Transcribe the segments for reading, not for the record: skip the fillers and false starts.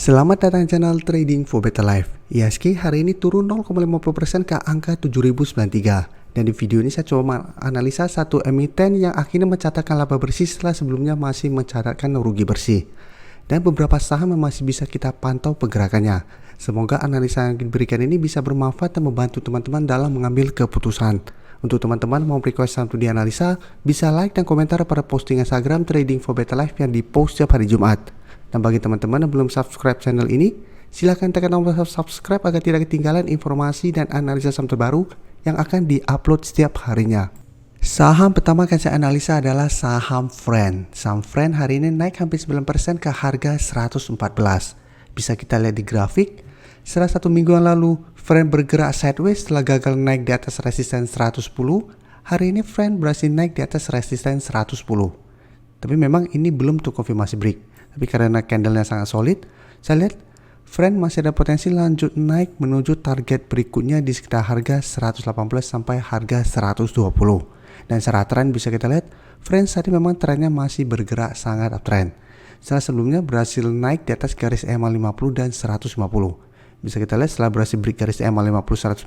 Selamat datang channel Trading for Better Life. IHSG hari ini turun 0,50% ke angka 7093. Dan di video ini saya coba analisa satu emiten yang akhirnya mencatatkan laba bersih setelah sebelumnya masih mencatatkan rugi bersih. Dan beberapa saham yang masih bisa kita pantau pergerakannya. Semoga analisa yang diberikan ini bisa bermanfaat dan membantu teman-teman dalam mengambil keputusan. Untuk teman-teman mau request saham untuk dianalisa, bisa like dan komentar pada posting Instagram Trading for Better Life yang di-post setiap hari Jumat. Dan bagi teman-teman yang belum subscribe channel ini, silahkan tekan tombol subscribe agar tidak ketinggalan informasi dan analisa saham terbaru yang akan di-upload setiap harinya. Saham pertama yang saya analisa adalah saham Friend. Saham Friend hari ini naik hampir 9% ke harga 114. Bisa kita lihat di grafik, setelah satu minggu yang lalu, Friend bergerak sideways setelah gagal naik di atas resisten 110. Hari ini Friend berhasil naik di atas resisten 110. Tapi memang ini belum terkonfirmasi break. Tapi karena candlenya sangat solid, saya lihat Friend masih ada potensi lanjut naik menuju target berikutnya di sekitar harga 118 sampai harga 120. Dan secara tren bisa kita lihat, Friend saat ini memang trennya masih bergerak sangat uptrend. Setelah sebelumnya berhasil naik di atas garis EMA 50 dan 150. Bisa kita lihat setelah berhasil break garis EMA 50 150,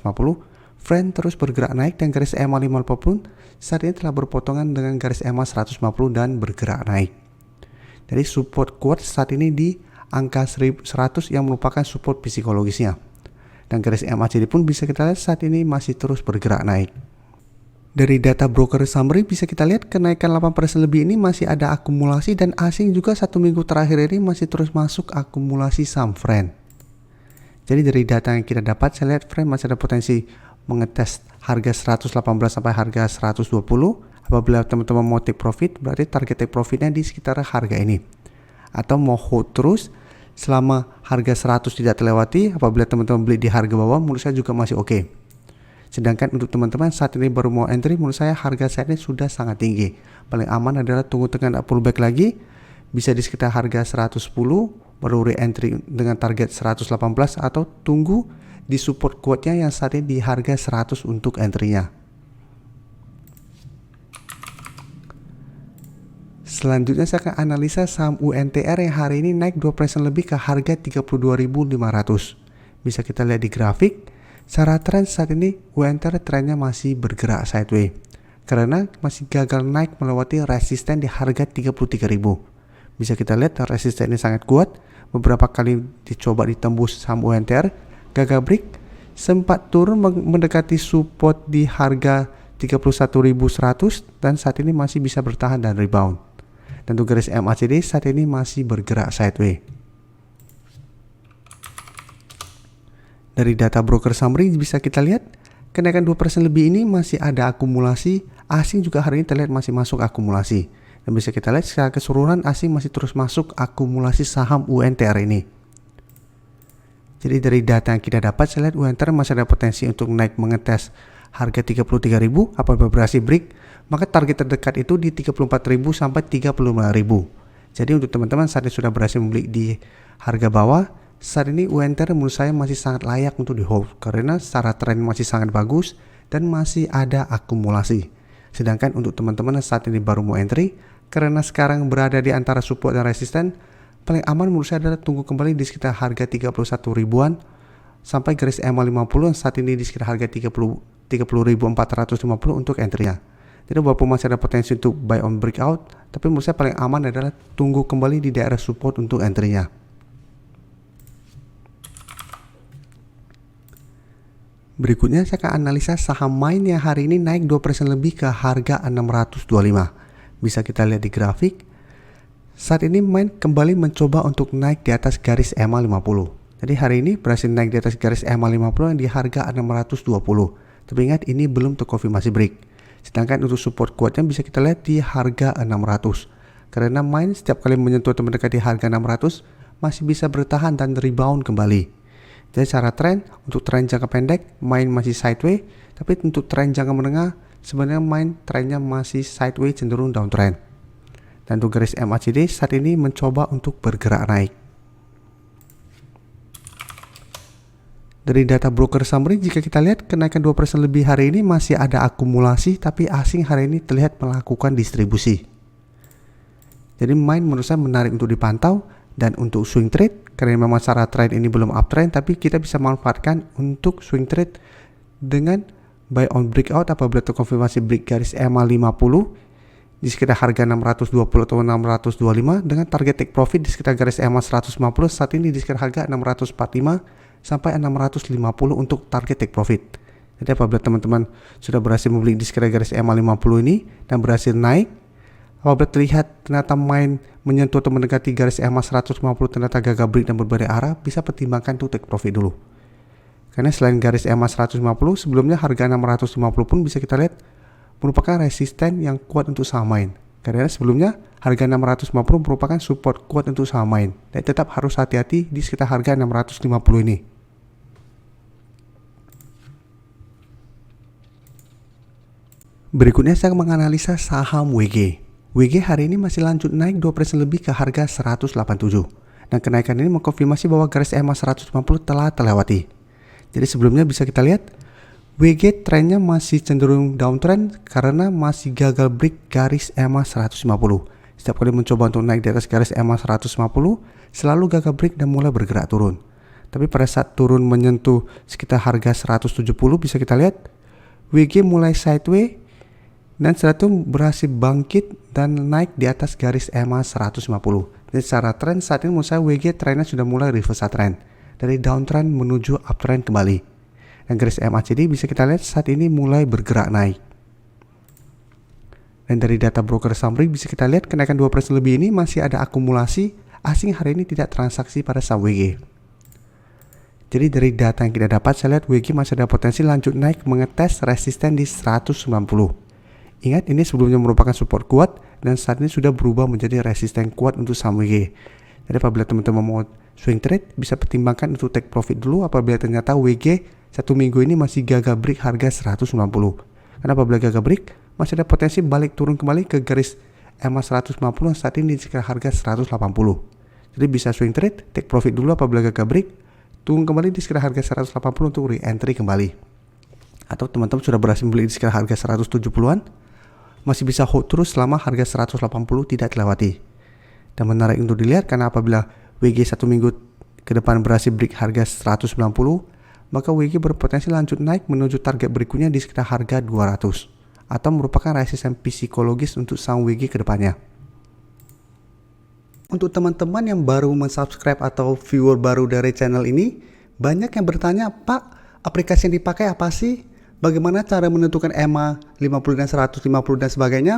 Friend terus bergerak naik dan garis EMA 50 pun saat ini telah berpotongan dengan garis EMA 150 dan bergerak naik. Jadi support kuat saat ini di angka 100 yang merupakan support psikologisnya. Dan garis MACD pun bisa kita lihat saat ini masih terus bergerak naik. Dari data broker summary bisa kita lihat kenaikan 8% lebih ini masih ada akumulasi dan asing juga satu minggu terakhir ini masih terus masuk akumulasi saham Friend. Jadi dari data yang kita dapat saya lihat Friend masih ada potensi mengetes harga 118 sampai harga 120. Apabila teman-teman mau take profit, berarti target take profitnya di sekitar harga ini. Atau mau hold terus selama harga 100 tidak terlewati, apabila teman-teman beli di harga bawah, menurut saya juga masih oke. Sedangkan untuk teman-teman saat ini baru mau entry, menurut saya harga saat ini sudah sangat tinggi. Paling aman adalah tunggu tengah pullback lagi, bisa di sekitar harga 110, baru re-entry dengan target 118 atau tunggu di support kuatnya yang saat ini di harga 100 untuk entry-nya. Selanjutnya saya akan analisa saham UNTR yang hari ini naik 2% lebih ke harga 32.500. Bisa kita lihat di grafik, secara tren saat ini UNTR trennya masih bergerak sideways karena masih gagal naik melewati resisten di harga 33.000. Bisa kita lihat resisten ini sangat kuat, beberapa kali dicoba ditembus saham UNTR, gagal break, sempat turun mendekati support di harga 31.100 dan saat ini masih bisa bertahan dan rebound. Dan untuk garis MACD saat ini masih bergerak sideways. Dari data broker summary bisa kita lihat kenaikan 2% lebih ini masih ada akumulasi, asing juga hari ini terlihat masih masuk akumulasi. Dan bisa kita lihat secara keseluruhan asing masih terus masuk akumulasi saham UNTR ini. Jadi dari data yang kita dapat saya lihat UNTR masih ada potensi untuk naik mengetes harga 33.000 apabila berhasil break, maka target terdekat itu di 34.000 sampai 35.000. Jadi untuk teman-teman saat ini sudah berhasil membeli di harga bawah, saat ini UNTR menurut saya masih sangat layak untuk di hold karena secara tren masih sangat bagus dan masih ada akumulasi. Sedangkan untuk teman-teman yang saat ini baru mau entry, karena sekarang berada di antara support dan resisten, paling aman menurut saya adalah tunggu kembali di sekitar harga 31 ribuan sampai garis EMA 50 yang saat ini di sekitar harga 30.450 untuk entry-nya. Jadi walaupun masih ada potensi untuk buy on breakout, tapi menurut saya paling aman adalah tunggu kembali di daerah support untuk entry-nya. Berikutnya saya akan analisa saham Main yang hari ini naik 2% lebih ke harga 625. Bisa kita lihat di grafik. Saat ini Main kembali mencoba untuk naik di atas garis EMA 50. Jadi hari ini berhasil naik di atas garis EMA 50 yang di harga 620. Tapi ingat ini belum terkonfirmasi break. Sedangkan untuk support kuatnya bisa kita lihat di harga 600. Karena Main setiap kali menyentuh atau mendekati harga 600 masih bisa bertahan dan rebound kembali. Jadi secara tren, untuk tren jangka pendek Main masih sideways, tapi untuk tren jangka menengah sebenarnya Main trennya masih sideways cenderung downtrend. Dan untuk garis MACD saat ini mencoba untuk bergerak naik. Dari data broker summary jika kita lihat kenaikan 2% lebih hari ini masih ada akumulasi, tapi asing hari ini terlihat melakukan distribusi. Jadi Main menurut saya menarik untuk dipantau Dan untuk swing trade, karena memang secara trend ini belum uptrend, tapi kita bisa manfaatkan untuk swing trade dengan buy on breakout apabila terkonfirmasi break garis EMA 50 di sekitar harga 620 atau 625 dengan target take profit di sekitar garis EMA 150. Saat ini di sekitar harga 645 sampai 650 untuk target take profit. Jadi apabila teman-teman sudah berhasil membeli di sekitar garis EMA 50 ini dan berhasil naik, apabila terlihat ternyata main menyentuh atau mendekati garis EMA 150 ternyata gagal break dan berbalik arah, bisa pertimbangkan untuk take profit dulu. Karena selain garis EMA 150, sebelumnya harga 650 pun bisa kita lihat merupakan resisten yang kuat untuk saham main. Karena sebelumnya harga 650 merupakan support kuat untuk saham main. Dan tetap harus hati-hati di sekitar harga 650 ini. Berikutnya saya menganalisa saham WG. WG hari ini masih lanjut naik 2% lebih ke harga 187. Dan kenaikan ini mengkonfirmasi bahwa garis EMA 150 telah terlewati. Jadi sebelumnya bisa kita lihat WG trennya masih cenderung downtrend karena masih gagal break garis EMA 150. Setiap kali mencoba untuk naik di atas garis EMA 150, selalu gagal break dan mulai bergerak turun. Tapi pada saat turun menyentuh sekitar harga 170 bisa kita lihat WG mulai sideways dan setelah itu berhasil bangkit dan naik di atas garis EMA 150. Jadi secara tren saat ini menurut saya WG trennya sudah mulai reversal trend dari downtrend menuju uptrend kembali. Dan garis MACD bisa kita lihat saat ini mulai bergerak naik. Dan dari data broker summary bisa kita lihat kenaikan 2% lebih ini masih ada akumulasi asing hari ini tidak transaksi pada saham WG. Jadi dari data yang kita dapat saya lihat WG masih ada potensi lanjut naik mengetes resisten di 190. Ingat ini sebelumnya merupakan support kuat dan saat ini sudah berubah menjadi resisten kuat untuk saham WG. Jadi apabila teman-teman mau swing trade bisa pertimbangkan untuk take profit dulu apabila ternyata WG satu minggu ini masih gagal break harga 190. Karena apabila gagal break masih ada potensi balik turun kembali ke garis EMA 150 saat ini di sekitar harga 180. Jadi bisa swing trade, take profit dulu apabila gagal break, turun kembali di sekitar harga 180 untuk re-entry kembali. Atau teman-teman sudah berhasil beli di sekitar harga 170-an, masih bisa hold terus selama harga 180 tidak terlewati. Dan menarik untuk dilihat karena apabila WG satu minggu ke depan berhasil break harga 190, maka WG berpotensi lanjut naik menuju target berikutnya di sekitar harga 200 atau merupakan resisten psikologis untuk saham WG ke depannya. Untuk teman-teman yang baru mensubscribe atau viewer baru dari channel ini, banyak yang bertanya, Pak, aplikasi yang dipakai apa sih? Bagaimana cara menentukan EMA 50 dan 150 dan sebagainya?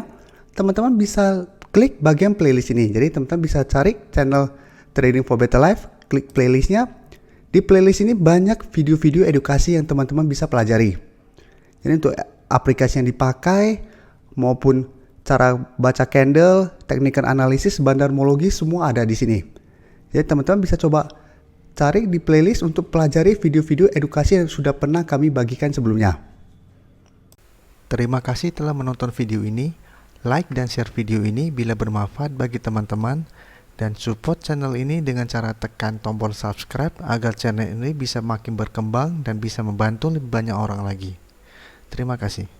Teman-teman bisa klik bagian playlist ini. Jadi teman-teman bisa cari channel Trading for Better Life, klik playlistnya. Di playlist ini banyak video-video edukasi yang teman-teman bisa pelajari. Jadi untuk aplikasi yang dipakai maupun cara baca candle, teknik analisis, bandarmologi semua ada di sini. Jadi teman-teman bisa coba cari di playlist untuk pelajari video-video edukasi yang sudah pernah kami bagikan sebelumnya. Terima kasih telah menonton video ini. Like dan share video ini bila bermanfaat bagi teman-teman. Dan support channel ini dengan cara tekan tombol subscribe agar channel ini bisa makin berkembang dan bisa membantu lebih banyak orang lagi. Terima kasih.